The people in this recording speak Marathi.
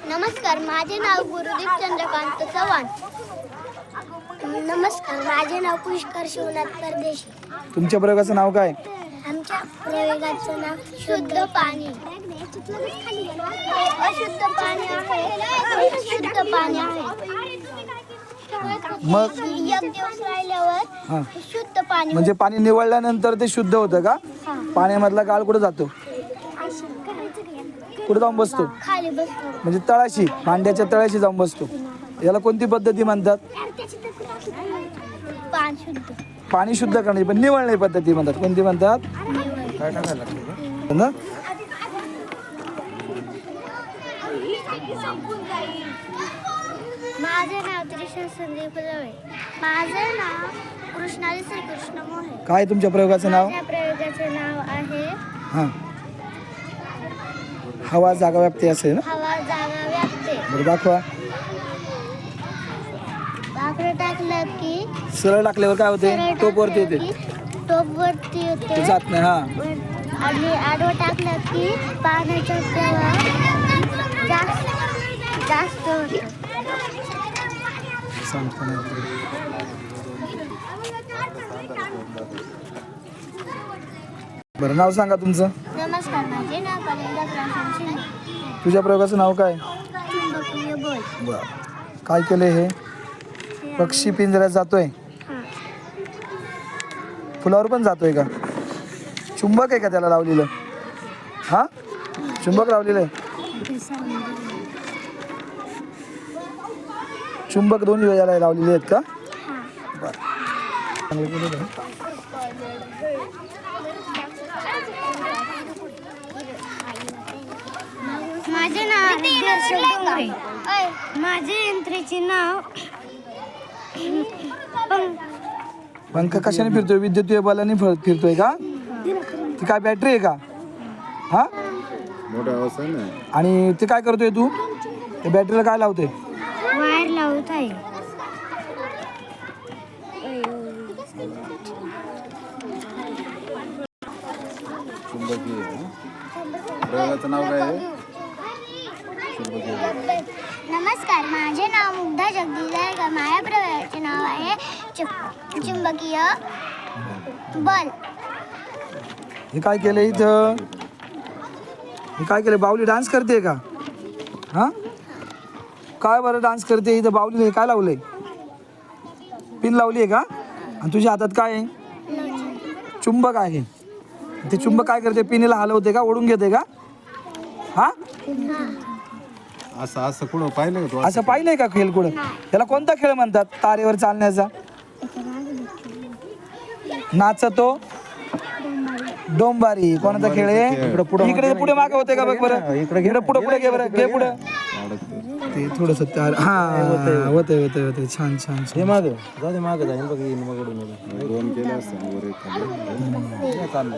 नमस्कार, माझे नाव गुरुदीप चंद्रकांत चव्हाण. नमस्कार, माझे नाव पुष्कर शिवनाथ परदेशी. तुमच्या प्रयोगाचं नाव काय? आमच्या प्रयोगाचं नाव शुद्ध पाणी. अशुद्ध पाणी आहे, शुद्ध पाणी आहे. मग एक दिवस राहिल्यावर शुद्ध पाणी म्हणजे पाणी निवळल्यानंतर ते शुद्ध होतं का? पाण्यामधला गाळ कुठं जातो? कुठं जाऊन बसतो? खाली बसतो. म्हणजे तळाशी, भांड्याच्या तळाशी जाऊन बसतो. याला कोणती पद्धती म्हणतात? पाणी शुद्ध. पाणी शुद्ध करण्याची पण निवळण्याची पद्धती म्हणतात. कोणती म्हणतात? काय टाकायला लागतं ना? माझे नाव त्रिशा संदीप फुलवे. माझे नाव कृष्णाली श्रीकृष्ण मोहे. काय तुमच्या प्रयोगाचं नाव? माझ्या प्रयोगाचे नाव आहे हां, हवा जागा व्याप्ती असेल ना? हवा जागा व्यापते. बरं दाखवा. भाकरं टाकलं की सरळ टाकल्यावर काय होते? टोप वरती येते. टोप वरती ते येते. जात नाही. हां, आणि आडवं टाकलं की पाण्याचा प्रवाह जास्त होतो. सांगतो नाही. बरं नाव सांगा तुमचं. नमस्कार, माझे नाव कलिंदा प्रशांत शिंदे. तुझ्या प्रयोगाचं नाव काय? चुंबकीय बल. बरं, काय केले हे? पक्षी पिंजऱ्यात जातोय, फुलावर पण जातोय का? चुंबक आहे का त्याला लावलेलं? हा, चुंबक लावलेलं आहे. चुंबक दोन्ही वेळेला लावलेले आहेत का? बरं. माझे नाव डोंगरे. माझे यंत्रेचे नाव पंख कशाने फिरतोय? विद्युतीय बलाने फिरतोय का? ती काय बॅटरी आहे का? हा, मोठा आवाज आहे ना. आणि ते काय करतोय तू? त्या बॅटरीला काय लावते? वायर लावत आहे. चुंबकीय प्रयोगाचं नाव काय आहे? नमस्कार, माझे नाव मुग्धा जगदीश आहे. माझ्या प्रयोगाचे नाव आहे चुंबकीय बल. हे काय केलं इथं? हे काय केलं? बाहुली डान्स करते का? हा, काय बरं डान्स करते इथं? बाहुली काय लावलंय? पिन लावली आहे का? आणि तुझ्या हातात काय आहे? चुंबक आहे. ते चुंबक काय करते? पिनीला हलवते का? ओढून घेते का? हा, असं असं कुठं पाहिलं का तू? असं पाहिलंय का खेळ कुठं? त्याला कोणता खेळ म्हणतात? तारेवर चालण्याचा? नाचतो डोंबारी. कोणाचा खेळ आहे? इकडे पुढे मागे होते का? बघ बरं, इकडे पुढे पुढे घे बरं, घे पुढे. ते थोडस हा होते होते होते. छान छान. हे मागे जाऊ दे, मागे जाईल बघ. दोन केलं असतं वर एक खाली.